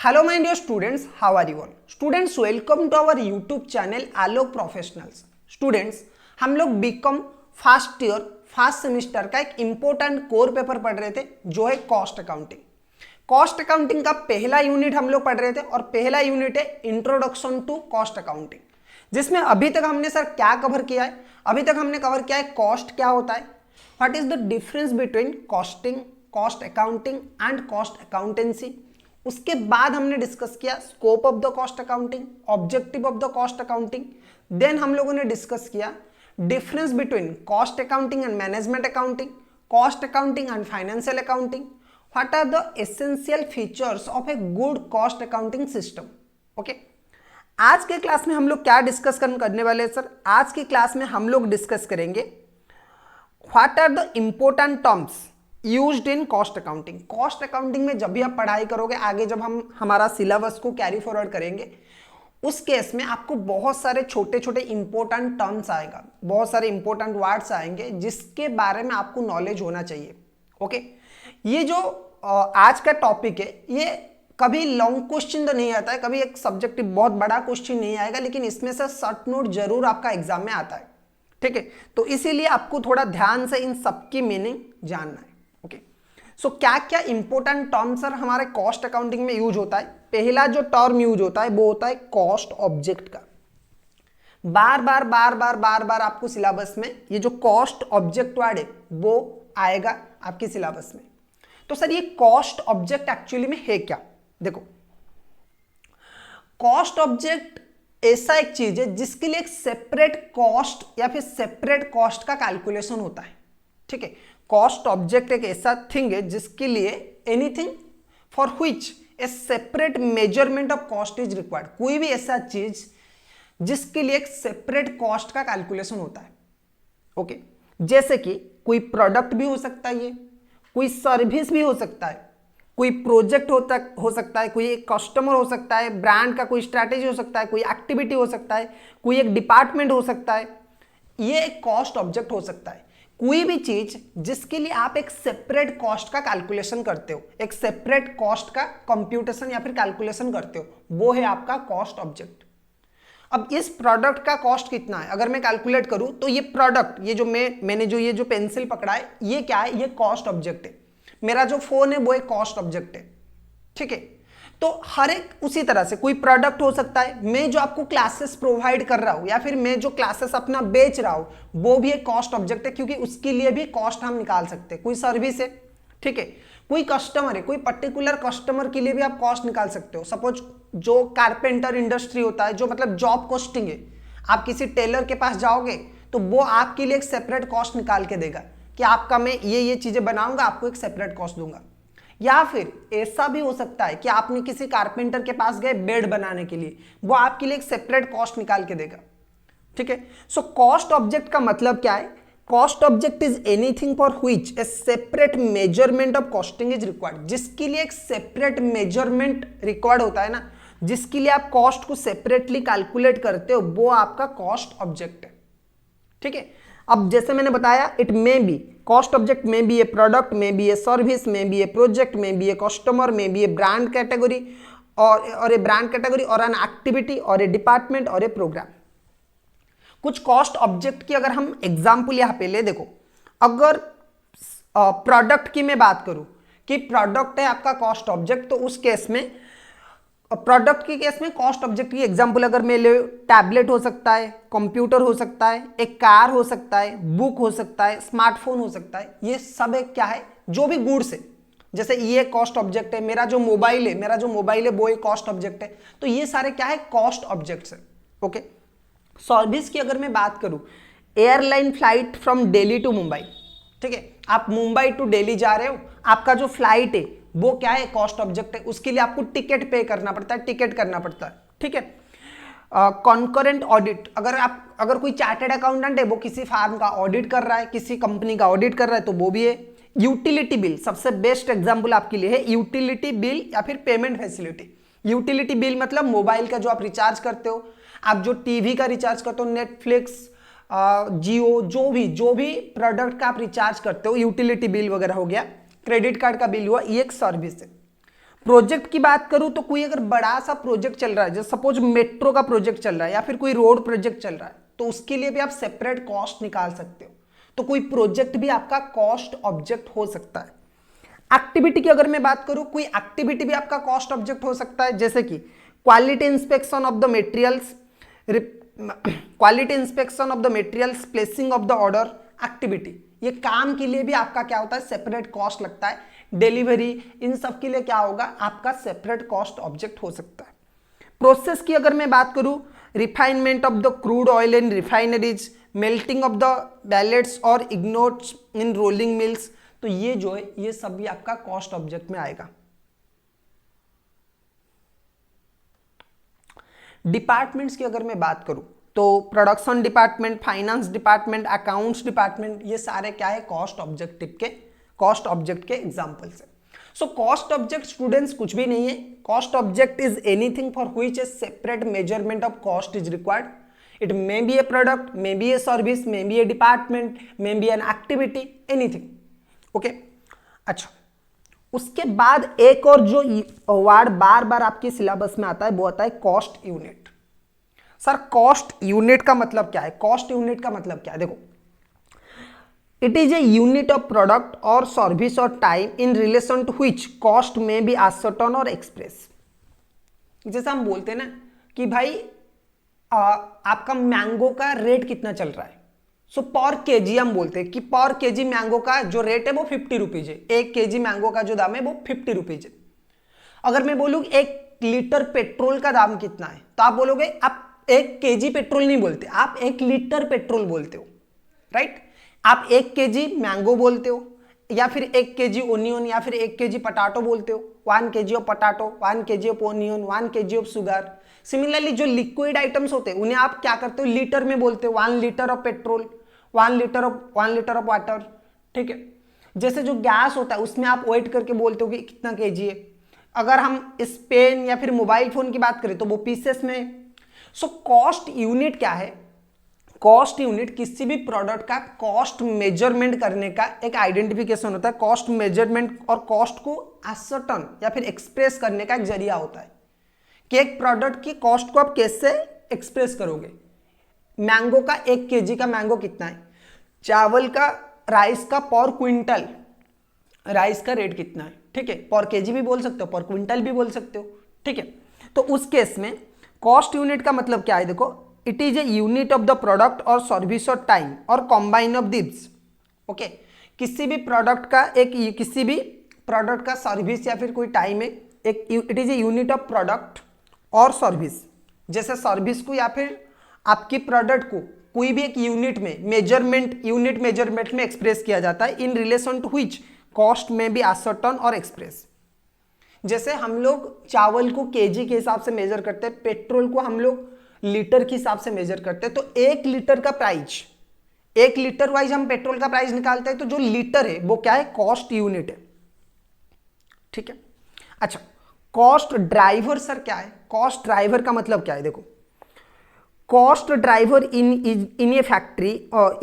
Hello my dear students, how are you all? Students, welcome to our YouTube channel Alok professionals. Students, हम लोग BCom first year first semester का एक important core paper पढ़ रहे थे जो है कॉस्ट अकाउंटिंग। कॉस्ट अकाउंटिंग का पहला यूनिट हम लोग पढ़ रहे थे और पहला यूनिट है इंट्रोडक्शन टू कॉस्ट अकाउंटिंग, जिसमें अभी तक हमने सर क्या कवर किया है? अभी तक हमने कवर किया है कॉस्ट क्या होता है, what is the difference between costing, cost accounting and cost accountancy. उसके बाद हमने डिस्कस किया scope of the cost accounting, objective of the cost accounting. Then हम लोगों ने डिस्कस किया difference between cost accounting and management accounting, cost accounting and financial accounting, what are the essential features of a good cost accounting system. Okay, आज के class में हम लोग क्या डिस्कस करने वाले हैं सर? आज की क्लास में हम लोग डिस्कस करेंगे what are the important terms used in cost accounting. Cost accounting में जब भी आप पढ़ाई करोगे, आगे जब हम हमारा सिलेबस को कैरी फॉरवर्ड करेंगे, उस केस में आपको बहुत सारे छोटे छोटे इंपॉर्टेंट टर्म्स आएगा, बहुत सारे इंपॉर्टेंट वर्ड्स आएंगे जिसके बारे में आपको नॉलेज होना चाहिए। ओके, ये जो आज का टॉपिक है, ये कभी लॉन्ग क्वेश्चन तो नहीं आता है, कभी एक सब्जेक्टिव बहुत बड़ा क्वेश्चन नहीं आएगा, लेकिन इसमें से शॉर्ट नोट जरूर आपका एग्जाम में आता है। ठीक है, तो इसीलिए आपको थोड़ा ध्यान से इन सबकी मीनिंग जानना है। ओके, सो क्या क्या इंपॉर्टेंट टर्म सर हमारे कॉस्ट अकाउंटिंग में यूज होता है? पहला जो टर्म यूज होता है वो होता है कॉस्ट ऑब्जेक्ट का। बार बार आपको सिलेबस में ये जो कॉस्ट ऑब्जेक्ट वर्ड है वो आएगा आपके सिलेबस में। तो सर ये कॉस्ट ऑब्जेक्ट एक्चुअली में है क्या? देखो, कॉस्ट ऑब्जेक्ट ऐसा एक चीज है जिसके लिए एक सेपरेट कॉस्ट या फिर सेपरेट कॉस्ट का कैलकुलेशन होता है। ठीक है, कॉस्ट ऑब्जेक्ट एक ऐसा थिंग है जिसके लिए anything for which A separate measurement of cost is required. कोई भी ऐसा चीज जिसके लिए एक सेपरेट कॉस्ट का कैलकुलेशन होता है। ओके, जैसे कि कोई प्रोडक्ट भी हो सकता है, ये कोई सर्विस भी हो सकता है, कोई प्रोजेक्ट हो सकता है, कोई एक कस्टमर हो सकता है, ब्रांड का कोई स्ट्रैटेजी हो सकता है, कोई एक्टिविटी हो सकता है, कोई एक डिपार्टमेंट हो सकता है। ये एक कॉस्ट ऑब्जेक्ट हो सकता है। कोई भी चीज जिसके लिए आप एक सेपरेट कॉस्ट का कैलकुलेशन करते हो, एक सेपरेट कॉस्ट का कंप्यूटेशन या फिर कैलकुलेशन करते हो, वो है आपका कॉस्ट ऑब्जेक्ट। अब इस प्रोडक्ट का कॉस्ट कितना है अगर मैं कैलकुलेट करूं, तो ये प्रोडक्ट, ये जो मैंने जो ये जो पेंसिल पकड़ा है, ये क्या है? ये कॉस्ट ऑब्जेक्ट है। मेरा जो फोन है वो एक कॉस्ट ऑब्जेक्ट है। ठीक है, तो हर एक उसी तरह से कोई प्रोडक्ट हो सकता है, मैं जो आपको क्लासेस प्रोवाइड कर रहा हूं या फिर मैं जो क्लासेस अपना बेच रहा हूं वो भी एक कॉस्ट ऑब्जेक्ट है, क्योंकि उसके लिए भी कॉस्ट हम निकाल सकते हैं। कोई सर्विस है, ठीक है, कोई कस्टमर है, कोई पर्टिकुलर कस्टमर के लिए भी आप कॉस्ट निकाल सकते हो। सपोज जो कारपेंटर इंडस्ट्री होता है, जो मतलब जॉब कॉस्टिंग है, आप किसी टेलर के पास जाओगे तो वो आपके लिए एक सेपरेट कॉस्ट निकाल के देगा कि आपका मैं ये चीजें बनाऊंगा, आपको एक सेपरेट कॉस्ट दूंगा। या फिर ऐसा भी हो सकता है कि आपने किसी कारपेंटर के पास गए बेड बनाने के लिए, वो आपके लिए एक सेपरेट कॉस्ट निकाल के देगा। ठीक है, सो कॉस्ट ऑब्जेक्ट का मतलब क्या है? Cost object is anything for which A separate measurement of costing is required. जिसके लिए एक सेपरेट मेजरमेंट रिक्वायर्ड होता है ना, जिसके लिए आप कॉस्ट को सेपरेटली कैलकुलेट करते हो, वो आपका कॉस्ट ऑब्जेक्ट है। ठीक है, अब जैसे मैंने बताया, it may be cost object में भी ए प्रोडक्ट, में भी ए सर्विस, में भी ए प्रोजेक्ट, में भी ए कस्टमर, में भी ए ब्रांड कैटेगरी और ए ब्रांड कैटेगरी और एन एक्टिविटी और ए डिपार्टमेंट और ए प्रोग्राम। कुछ कॉस्ट ऑब्जेक्ट की अगर हम एग्जांपल यहां पे ले, देखो, अगर प्रोडक्ट की मैं बात करूं कि प्रोडक्ट है आपका कॉस्ट ऑब्जेक्ट, तो उस केस में प्रोडक्ट के केस में कॉस्ट ऑब्जेक्ट की एग्जांपल अगर मैं ले, टैबलेट हो सकता है, कंप्यूटर हो सकता है, एक कार हो सकता है, बुक हो सकता है, स्मार्टफोन हो सकता है। ये सब एक क्या है? जो भी गुड्स है। जैसे ये कॉस्ट ऑब्जेक्ट है, मेरा जो मोबाइल है वो एक कॉस्ट ऑब्जेक्ट है। तो ये सारे क्या है? कॉस्ट ऑब्जेक्ट्स है। ओके, सर्विस की अगर मैं बात करूं, airline flight from Delhi to Mumbai, ठीक है, आप मुंबई टू दिल्ली जा रहे हो, आपका जो फ्लाइट है वो क्या है? कॉस्ट ऑब्जेक्ट है। उसके लिए आपको टिकट पे करना पड़ता है, टिकट करना पड़ता है। ठीक है, कॉन्करेंट ऑडिट, अगर कोई चार्टर्ड अकाउंटेंट है, वो किसी फार्म का ऑडिट कर रहा है, किसी कंपनी का ऑडिट कर रहा है, तो वो भी है। यूटिलिटी बिल सबसे बेस्ट एग्जांपल आपके लिए है, यूटिलिटी बिल या फिर पेमेंट फैसिलिटी। यूटिलिटी बिल मतलब मोबाइल का जो आप रिचार्ज करते हो, आप जो टीवी का रिचार्ज करते हो, नेटफ्लिक्स, जियो, जो भी प्रोडक्ट का आप रिचार्ज करते हो, यूटिलिटी बिल वगैरह हो गया, क्रेडिट कार्ड का बिल हुआ, ये एक सर्विस है। प्रोजेक्ट की बात करूं तो कोई अगर बड़ा सा प्रोजेक्ट चल रहा है, जैसे सपोज मेट्रो का प्रोजेक्ट चल रहा है या फिर कोई रोड प्रोजेक्ट चल रहा है, तो उसके लिए भी आप सेपरेट कॉस्ट निकाल सकते हो। तो कोई प्रोजेक्ट भी आपका कॉस्ट ऑब्जेक्ट हो सकता है। एक्टिविटी की अगर मैं बात करूं, कोई एक्टिविटी भी आपका कॉस्ट ऑब्जेक्ट हो सकता है, जैसे कि quality inspection of the materials, quality inspection of the materials, placing of the order, activity. ये काम के लिए भी आपका क्या होता है, सेपरेट कॉस्ट लगता है। डिलीवरी, इन सब के लिए क्या होगा, आपका सेपरेट कॉस्ट ऑब्जेक्ट हो सकता है। प्रोसेस की अगर मैं बात करूं, refinement of the crude oil in refineries, melting of the ballets और इग्नोट्स इन रोलिंग मिल्स, तो ये जो है ये सब भी आपका कॉस्ट ऑब्जेक्ट में आएगा। डिपार्टमेंट्स की अगर मैं बात करूं तो production department, finance department, accounts department, ये सारे क्या है, कॉस्ट ऑब्जेक्ट के एग्जांपल्स है। सो कॉस्ट ऑब्जेक्ट स्टूडेंट्स कुछ भी नहीं है। Cost object is anything for which A separate measurement of cost is required. It may be A product, may be a service, may be A department, may be an activity, anything. Okay, अच्छा, उसके बाद एक और जो word बार बार आपके syllabus में आता है वो आता है cost unit. Sir cost unit का मतलब क्या है? कॉस्ट यूनिट का मतलब क्या है? देखो, it is a unit of product और सर्विस और time in relation to which cost may be ascertain और एक्सप्रेस। जैसे हम बोलते हैं ना कि भाई आपका मैंगो का रेट कितना चल रहा है, सो पर केजी हम बोलते हैं कि पर केजी मैंगो का जो रेट है वो 50 रुपीज है। 1 केजी मैंगो का जो दाम है वो 50 रुपीज है। अगर मैं बोलूँ 1 लीटर पेट्रोल का दाम कितना है, तो आप बोलोगे, आप 1 केजी पेट्रोल नहीं बोलते, आप 1 लीटर पेट्रोल बोलते हो, राइट। आप 1 केजी मैंगो बोलते हो, या फिर 1 केजी ओनियन, या फिर 1 केजी पटाटो बोलते हो। 1 KG of potato, 1 KG of onion, 1 KG of sugar. Similarly जो लिक्विड आइटम्स होते हैं उन्हें आप क्या करते हो, लीटर में बोलते हो। 1 litre of petrol, 1 litre of water, ठीक है। जैसे जो गैस होता है उसमें आप वेट करके बोलते हो कि कितना केजी है। अगर हम इस पेन या फिर मोबाइल फोन की बात करें तो वो पीसेस में। सो कॉस्ट यूनिट क्या है? कॉस्ट यूनिट किसी भी प्रोडक्ट का कॉस्ट मेजरमेंट करने का एक आइडेंटिफिकेशन होता है। कॉस्ट मेजरमेंट और कॉस्ट को असर्टेन या फिर एक्सप्रेस करने का एक जरिया होता है कि एक प्रोडक्ट की कॉस्ट को आप कैसे एक्सप्रेस करोगे। मैंगो का 1 केजी का मैंगो कितना है, चावल का, राइस का पर क्विंटल राइस का रेट कितना है, ठीक है। पर केजी भी बोल सकते हो, पर क्विंटल भी बोल सकते हो, ठीक है। तो उस केस में कॉस्ट यूनिट का मतलब क्या है? देखो, it is a unit of the product और सर्विस और टाइम और कॉम्बाइन ऑफ दिस। ओके, किसी भी प्रोडक्ट का किसी भी प्रोडक्ट का सर्विस या फिर कोई टाइम है, एक it is a unit of product और सर्विस। जैसे सर्विस को या फिर आपकी प्रोडक्ट को कोई भी एक यूनिट मेजरमेंट में एक्सप्रेस किया जाता है in relation to which cost may भी असर्टेन और एक्सप्रेस। जैसे हम लोग चावल को केजी के हिसाब से मेजर करते हैं, पेट्रोल को हम लोग लीटर के हिसाब से मेजर करते हैं। तो 1 लीटर का प्राइस, 1 लीटर वाइज हम पेट्रोल का प्राइस निकालते हैं, तो जो लीटर है वो क्या है, कॉस्ट यूनिट है, ठीक है। अच्छा, कॉस्ट ड्राइवर सर क्या है? कॉस्ट ड्राइवर का मतलब क्या है? देखो, cost driver in a factory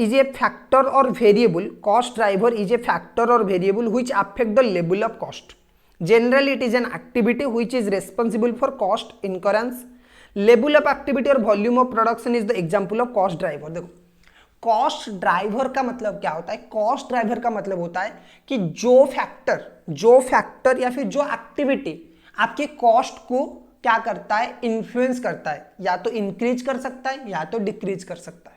is a factor और variable. Cost driver is a factor और variable which affect the level of cost. Generally it is an activity which is responsible for cost incurrence. Level of activity और volume of production is the example of cost driver. देखो, cost driver का मतलब क्या होता है? Cost driver का मतलब होता है कि जो फैक्टर या फिर जो एक्टिविटी आपके कॉस्ट को क्या करता है, इन्फ्लुएंस करता है, या तो इंक्रीज कर सकता है या तो डिक्रीज कर सकता है।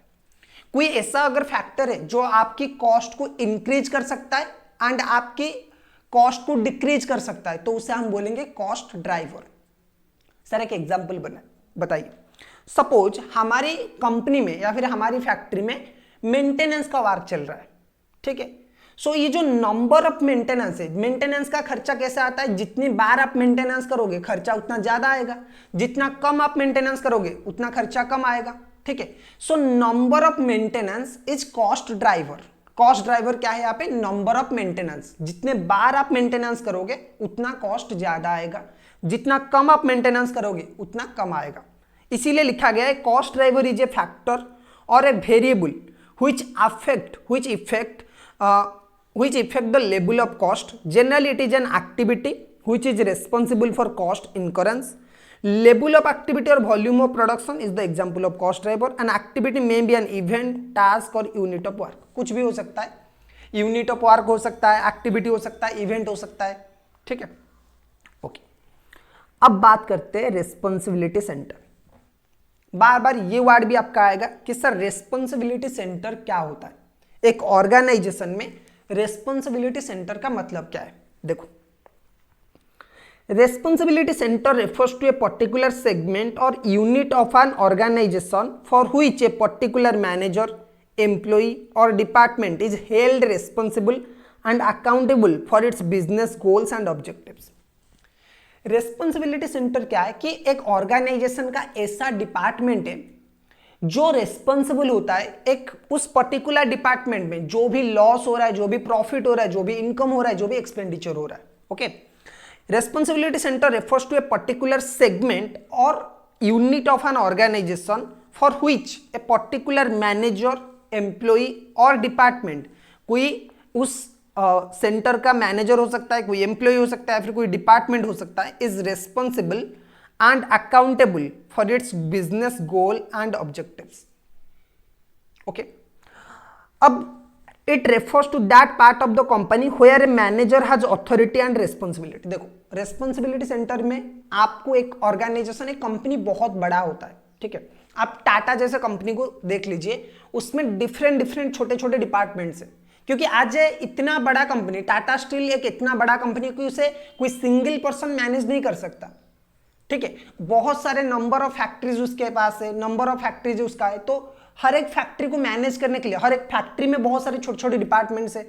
कोई ऐसा अगर फैक्टर है जो आपकी कॉस्ट को इंक्रीज कर सकता है एंड आपकी कॉस्ट को डिक्रीज कर सकता है, तो उसे हम बोलेंगे कॉस्ट ड्राइवर। सर एक एग्जांपल बताइए। सपोज हमारी कंपनी में या फिर हमारी फैक्ट्री में मेंटेनेंस का वर्क चल रहा है, ठीक है। सो ये जो नंबर ऑफ मेंटेनेंस है, मेंटेनेंस का खर्चा कैसे आता है? जितनी बार आप मेंटेनेंस करोगे खर्चा उतना ज्यादा आएगा, जितना कम आप मेंटेनेंस करोगे उतना खर्चा कम आएगा, ठीक है। So number of maintenance is cost driver. Cost driver क्या है यहाँ पे? Number of maintenance. जितने बार आप मेंटेनेंस करोगे उतना कॉस्ट ज्यादा आएगा, जितना कम आप मेंटेनेंस करोगे उतना कम आएगा। इसीलिए लिखा गया है cost driver is a factor और a variable which affect the level of cost. Generally it is an activity which is responsible for cost incurrence. Level of activity or volume of production is the example of cost driver. An activity may be an event, task or unit of work. कुछ भी हो सकता है, unit of work हो सकता है, activity हो सकता है, इवेंट हो सकता है, ठीक है। ओके, अब बात करते हैं रेस्पॉन्सिबिलिटी सेंटर। बार बार ये वर्ड भी आपका आएगा कि सर रेस्पॉन्सिबिलिटी सेंटर क्या होता है, एक ऑर्गेनाइजेशन में रेस्पॉन्सिबिलिटी सेंटर का मतलब क्या है। देखो, responsibility center refers to a particular segment or unit of an organization for which a particular manager, employee or department is held responsible and accountable for its business goals and objectives. Responsibility center क्या है कि एक organisation का ऐसा department है जो responsible होता है एक उस पर्टिकुलर डिपार्टमेंट में जो भी लॉस हो रहा है, जो भी प्रॉफिट हो रहा है, जो भी इनकम हो रहा है, जो भी एक्सपेंडिचर हो रहा है। Okay, responsibility center refers to a particular segment or unit of an organization for which a particular manager, employee or department, कोई उस सेंटर का मैनेजर हो सकता है, कोई एम्प्लॉय हो सकता है, फिर कोई डिपार्टमेंट हो सकता है, is responsible and accountable for its business goal and objectives. Okay, अब it refers to that part of the company where a manager has authority and responsibility. देखो, रेस्पॉन्सिबिलिटी सेंटर में आपको एक ऑर्गेनाइजेशन, एक कंपनी बहुत बड़ा होता है, ठीक है। आप टाटा जैसे कंपनी को देख लीजिए, उसमें डिफरेंट छोटे छोटे डिपार्टमेंट्स हैं, क्योंकि आज इतना बड़ा कंपनी टाटा स्टील एक इतना बड़ा कंपनी कि उसे कोई सिंगल पर्सन मैनेज नहीं कर सकता, ठीक है। बहुत सारे नंबर ऑफ फैक्ट्रीज उसके पास है, नंबर ऑफ फैक्ट्रीज उसका है, तो हर एक फैक्ट्री को मैनेज करने के लिए, हर एक फैक्ट्री में बहुत सारे छोटे छोटे डिपार्टमेंट्स है,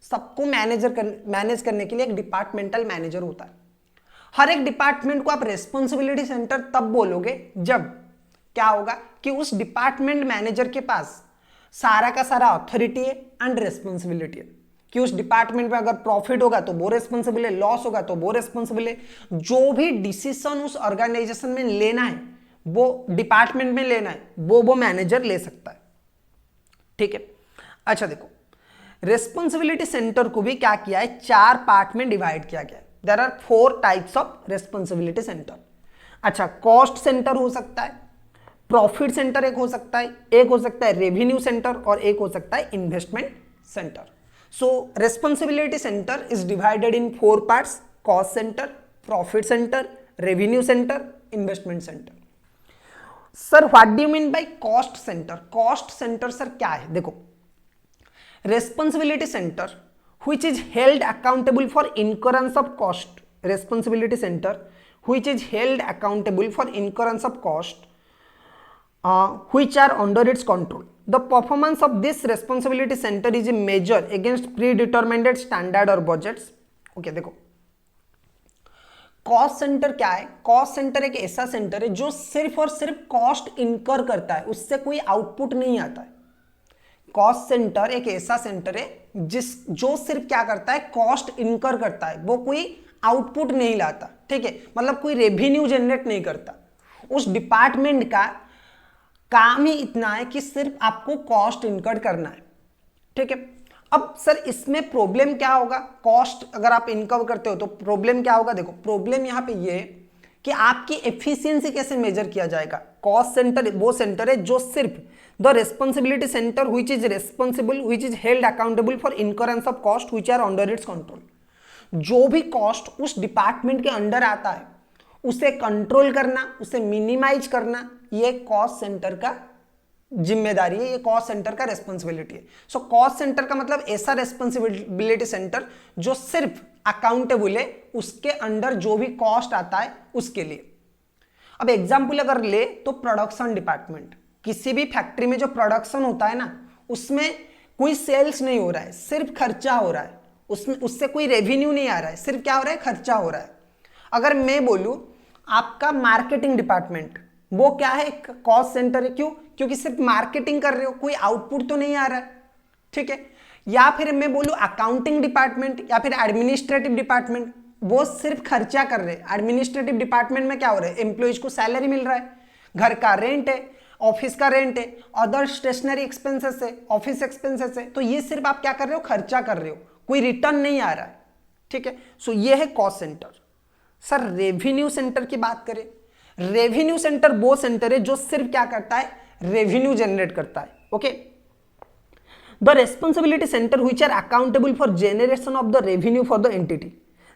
सबको मैनेज करने के लिए एक डिपार्टमेंटल मैनेजर होता है। हर एक डिपार्टमेंट को आप रेस्पॉन्सिबिलिटी सेंटर तब बोलोगे जब क्या होगा कि उस डिपार्टमेंट मैनेजर के पास सारा का सारा अथॉरिटी है एंड रेस्पॉन्सिबिलिटी है कि उस डिपार्टमेंट में अगर प्रॉफिट होगा तो वो रेस्पॉन्सिबल है, लॉस होगा तो वो रेस्पॉन्सिबल है। जो भी डिसीजन उस ऑर्गेनाइजेशन में लेना है, वो डिपार्टमेंट में लेना है, वो मैनेजर ले सकता है, ठीक है। अच्छा देखो, रेस्पॉन्सिबिलिटी सेंटर को भी क्या किया है, 4 पार्ट में डिवाइड किया गया है। There are 4 types of responsibility center. अच्छा, कॉस्ट सेंटर हो सकता है, प्रॉफिट सेंटर एक हो सकता है रेवेन्यू सेंटर, और एक हो सकता है investment centre. So responsibility centre is divided in 4 parts: cost centre, profit centre, revenue centre, investment centre. Sir what do you mean by cost centre? Cost centre sir क्या है? देखो, responsibility centre which is held accountable for incurrence of cost, responsibility center which is held accountable for incurrence of cost which are under its control. The performance of this responsibility center is a measure against predetermined standard or budgets. Okay, देखो, cost centre क्या है? Cost centre एक ऐसा centre है जो सिर्फ और सिर्फ कॉस्ट इनकर करता है, उससे कोई आउटपुट नहीं आता है। कॉस्ट सेंटर एक ऐसा सेंटर है जो सिर्फ क्या करता है, कॉस्ट इनकर करता है, वो कोई आउटपुट नहीं लाता, ठीक है, मतलब कोई रेवेन्यू जनरेट नहीं करता। उस डिपार्टमेंट का काम ही इतना है कि सिर्फ आपको कॉस्ट इनकर करना है, ठीक है। अब सर इसमें प्रॉब्लम क्या होगा? कॉस्ट अगर आप इनकम करते हो तो प्रॉब्लम क्या होगा? देखो, प्रॉब्लम यहां पे ये है कि आपकी एफिशिएंसी कैसे मेजर किया जाएगा। कॉस्ट सेंटर वो सेंटर है जो सिर्फ the responsibility centre which is responsible, which is held accountable for incurrence of cost which are under its control. जो भी कॉस्ट उस डिपार्टमेंट के अंडर आता है उसे कंट्रोल करना, उसे मिनिमाइज करना, ये कॉस्ट सेंटर का जिम्मेदारी है, ये कॉस्ट सेंटर का रेस्पॉन्सिबिलिटी है। सो कॉस्ट सेंटर का मतलब ऐसा रेस्पॉन्सिबिलिटी सेंटर जो सिर्फ अकाउंटेबल है उसके अंडर जो भी कॉस्ट आता है उसके लिए। अब एग्जाम्पल अगर ले तो प्रोडक्शन डिपार्टमेंट, किसी भी फैक्ट्री में जो प्रोडक्शन होता है ना, उसमें कोई सेल्स नहीं हो रहा है, सिर्फ खर्चा हो रहा है, उसमें उससे कोई रेवेन्यू नहीं आ रहा है, सिर्फ क्या हो रहा है, खर्चा हो रहा है। अगर मैं बोलूं आपका मार्केटिंग डिपार्टमेंट, वो क्या है, एक कॉस्ट सेंटर है। क्यों? क्योंकि सिर्फ मार्केटिंग कर रहे हो, कोई आउटपुट तो नहीं आ रहा है, ठीक है। या फिर मैं बोलूं अकाउंटिंग डिपार्टमेंट या फिर एडमिनिस्ट्रेटिव डिपार्टमेंट, वो सिर्फ खर्चा कर रहे हैं। एडमिनिस्ट्रेटिव डिपार्टमेंट में क्या हो रहा है, एम्प्लॉइज को सैलरी मिल रहा है, घर का रेंट है, ऑफिस का रेंट है, अदर स्टेशनरी एक्सपेंसेस है, ऑफिस एक्सपेंसेस है, तो ये सिर्फ आप क्या कर रहे हो, खर्चा कर रहे हो, कोई रिटर्न नहीं आ रहा है, ठीक है। सो ये है cost centre. Sir revenue centre की बात करें, रेवेन्यू सेंटर वो सेंटर है जो सिर्फ क्या करता है, रेवेन्यू जनरेट करता है। Okay, the responsibility centre which are accountable for generation of the revenue for the entity.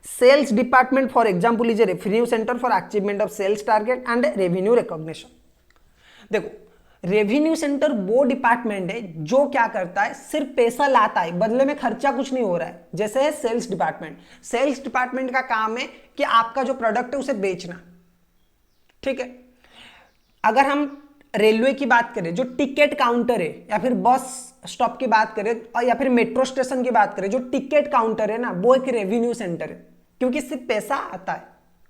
Sales department for example is a revenue centre for achievement of sales target and revenue recognition. देखो, revenue centre वो department है जो क्या करता है, सिर्फ पैसा लाता है, बदले में खर्चा कुछ नहीं हो रहा है। जैसे है सेल्स डिपार्टमेंट, सेल्स डिपार्टमेंट का काम है कि आपका जो प्रोडक्ट है उसे बेचना, ठीक है। अगर हम रेलवे की बात करें, जो टिकट काउंटर है, या फिर बस स्टॉप की बात करें, और या फिर मेट्रो स्टेशन की बात करें, जो टिकट काउंटर है ना, वो एक रेवेन्यू सेंटर है, क्योंकि सिर्फ पैसा आता है।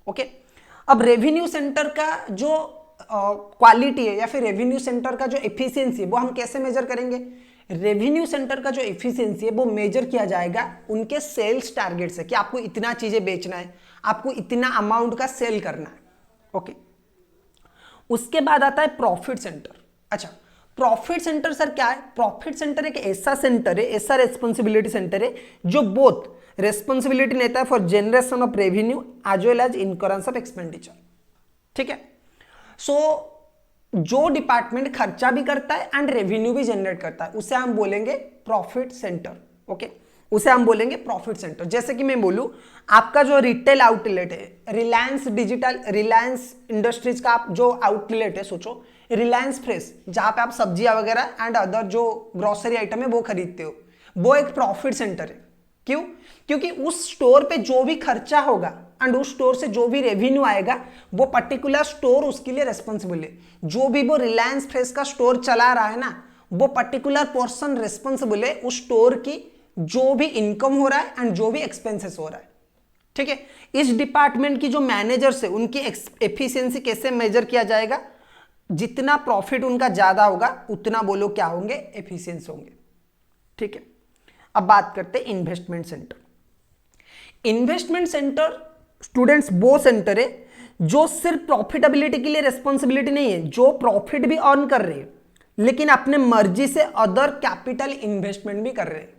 ओके, अब रेवेन्यू सेंटर का जो क्वालिटी है या फिर रेवेन्यू सेंटर का जो एफिशिएंसी है वो हम कैसे मेजर करेंगे? रेवेन्यू सेंटर का जो एफिशिएंसी है वो मेजर किया जाएगा उनके सेल्स टारगेट से, कि आपको इतना चीजें बेचना है, आपको इतना अमाउंट का सेल करना है। ओके, उसके बाद आता है प्रॉफिट सेंटर। अच्छा, प्रॉफिट सेंटर सर क्या है? प्रॉफिट सेंटर एक ऐसा सेंटर है, ऐसा रेस्पॉन्सिबिलिटी सेंटर है जो बोथ रेस्पॉन्सिबिलिटी लेता है for generation of revenue as well as incurrence of expenditure. ठीक है, सो जो डिपार्टमेंट खर्चा भी करता है एंड रेवेन्यू भी जनरेट करता है उसे हम बोलेंगे प्रॉफिट सेंटर। ओके, उसे हम बोलेंगे प्रॉफिट सेंटर। जैसे कि मैं बोलूं, आपका जो रिटेल आउटलेट है, रिलायंस डिजिटल, रिलायंस इंडस्ट्रीज का आप जो आउटलेट है, सोचो रिलायंस फ्रेश, जहां पे आप सब्जियां वगैरह एंड अदर जो ग्रोसरी आइटम है वो खरीदते हो, वो एक प्रॉफिट सेंटर है। क्यों? क्योंकि उस स्टोर पे जो भी खर्चा होगा एंड उस स्टोर से जो भी रेवेन्यू आएगा वो पर्टिकुलर स्टोर उसके लिए रेस्पॉन्सिबल है। जो भी वो रिलायंस फ्रेश का स्टोर चला रहा है ना, वो पर्टिकुलर पर्सन रेस्पॉन्सिबल है उस स्टोर की जो भी इनकम हो रहा है एंड जो भी एक्सपेंसेस हो रहा है। ठीक है, इस डिपार्टमेंट की जो मैनेजर्स है उनकी एफिशिएंसी कैसे मेजर किया जाएगा? जितना प्रॉफिट उनका ज्यादा होगा उतना वो लोग क्या होंगे? एफिशिएंस होंगे। ठीक है, अब बात करते हैं investment centre. Investment centre students वो सेंटर है जो सिर्फ प्रॉफिटेबिलिटी के लिए रेस्पॉन्सिबिलिटी नहीं है, जो प्रॉफिट भी अर्न कर रहे हैं लेकिन अपने मर्जी से अदर कैपिटल इन्वेस्टमेंट भी कर रहे हैं।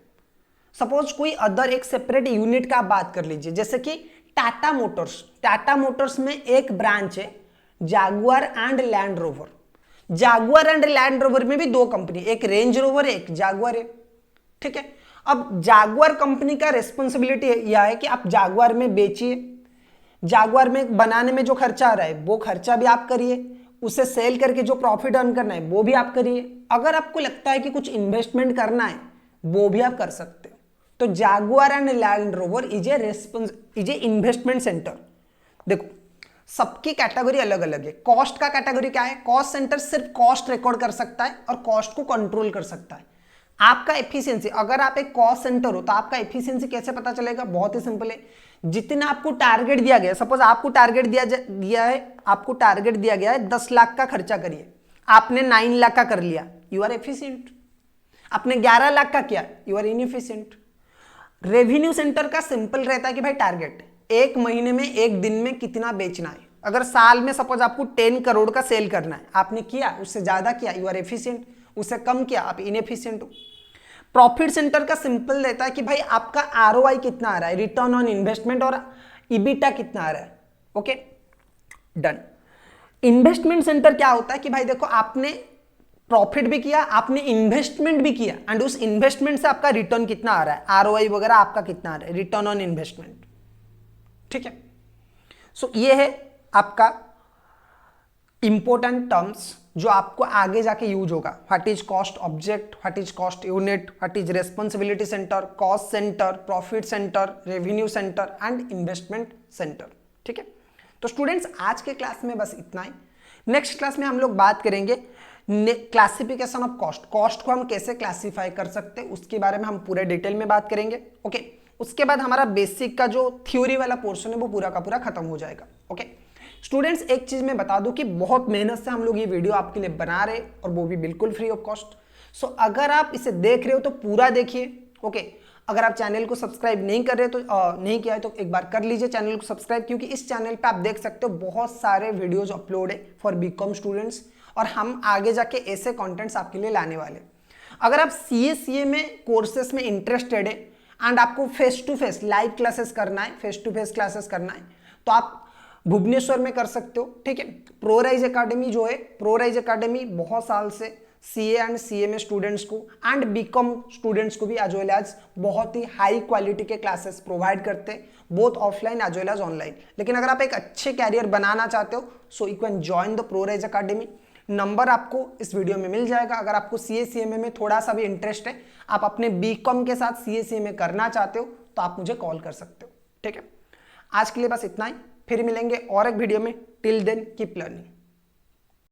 सपोज कोई अदर एक सेपरेट यूनिट का आप बात कर लीजिए, जैसे कि टाटा मोटर्स। टाटा मोटर्स में एक ब्रांच है Jaguar and Land Rover. Jaguar and Land Rover में भी दो कंपनी, एक रेंज रोवर है, एक जागुआर है। ठीक है, अब जागुआर कंपनी का रेस्पॉन्सिबिलिटी यह है कि आप जागुआर में बेचिए, जागुआर में बनाने में जो खर्चा आ रहा है वो खर्चा भी आप करिए, उसे सेल करके जो प्रॉफिट अर्न करना है वो भी आप करिए। अगर आपको लगता है कि कुछ इन्वेस्टमेंट करना है वो भी आप कर सकते हो। तो Jaguar and Land Rover is a investment centre. देखो, सबकी कैटेगरी अलग अलग है। कॉस्ट का कैटेगरी क्या है? कॉस्ट सेंटर सिर्फ कॉस्ट रिकॉर्ड कर सकता है और कॉस्ट को कंट्रोल कर सकता है। आपका एफिशिएंसी, अगर आप एक कॉस्ट सेंटर हो तो आपका एफिशिएंसी कैसे पता चलेगा? बहुत ही सिंपल है। जितना आपको टारगेट दिया गया है, सपोज आपको टारगेट दिया गया है 10 लाख का खर्चा करिए, आपने 9 लाख का कर लिया, यू आर एफिशिएंट। आपने 11 लाख का किया, you are inefficient. Revenue centre का सिंपल रहता है कि भाई टारगेट एक महीने में, एक दिन में कितना बेचना है। अगर साल में सपोज आपको 10 करोड़ का सेल करना है, आपने किया, उससे ज्यादा किया, यू आर एफिशिएंट, उससे कम किया, आप इनएफिशिएंट हो। प्रॉफिट सेंटर का सिंपल रहता है कि भाई आपका आरओआई कितना आ रहा है, रिटर्न ऑन इन्वेस्टमेंट, और ईबिटा कितना आ रहा है। Okay, done. इन्वेस्टमेंट सेंटर क्या होता है कि भाई देखो, आपने प्रॉफिट भी किया, आपने इन्वेस्टमेंट भी किया एंड उस इन्वेस्टमेंट से आपका रिटर्न कितना आ रहा है, आरओआई वगैरह आपका कितना आ रहा है, रिटर्न ऑन इन्वेस्टमेंट। ठीक है, सो ये है आपका इंपॉर्टेंट टर्म्स जो आपको आगे जाके यूज होगा। What is cost object, what is cost unit, what is responsibility centre, cost centre, profit centre, revenue centre and investment centre. ठीक है, तो स्टूडेंट्स आज के क्लास में बस इतना ही। नेक्स्ट क्लास में हम लोग बात करेंगे क्लासिफिकेशन ऑफ कॉस्ट। कॉस्ट को हम कैसे क्लासिफाई कर सकते हैं उसके बारे में हम पूरे डिटेल में बात करेंगे। ओके, उसके बाद हमारा बेसिक का जो थ्योरी वाला पोर्शन है वो पूरा का पूरा खत्म हो जाएगा। ओके स्टूडेंट्स, एक चीज मैं बता दूं कि बहुत मेहनत से हम लोग ये वीडियो आपके लिए बना रहे और वो भी बिल्कुल फ्री ऑफ कॉस्ट। सो अगर आप इसे देख रहे हो तो पूरा देखिए। ओके, अगर आप चैनल को सब्सक्राइब नहीं कर रहे तो नहीं किया है तो एक बार कर लीजिए चैनल को सब्सक्राइब, क्योंकि इस चैनल पे आप देख सकते हो बहुत सारे वीडियोज अपलोड है फॉर बीकॉम स्टूडेंट्स और हम आगे जाके ऐसे कंटेंट्स आपके लिए लाने वाले। अगर आप सीए में कोर्सेस में इंटरेस्टेड है एंड आपको face to face live classes करना है, फेस टू फेस क्लासेस करना है, तो आप भुवनेश्वर में कर सकते हो, ठीक है। प्रोराइज एकेडमी जो है, प्रोराइज एकेडमी बहुत साल से सीए एंड सीएमए स्टूडेंट्स को एंड बीकॉम स्टूडेंट्स को भी एज वेल एज बहुत ही हाई क्वालिटी के क्लासेस प्रोवाइड करते हैं, both offline as well as online. लेकिन अगर आप एक अच्छे कैरियर बनाना चाहते हो so you can join the Proraise academy. Number आपको इस वीडियो में मिल जाएगा। अगर आपको सीए सीएमए में थोड़ा सा भी इंटरेस्ट है, आप अपने बीकॉम के साथ सीए सीएमए करना चाहते हो तो आप मुझे कॉल कर सकते हो, ठीक है। आज के लिए बस इतना ही, फिर मिलेंगे और एक वीडियो में। Till then keep learning.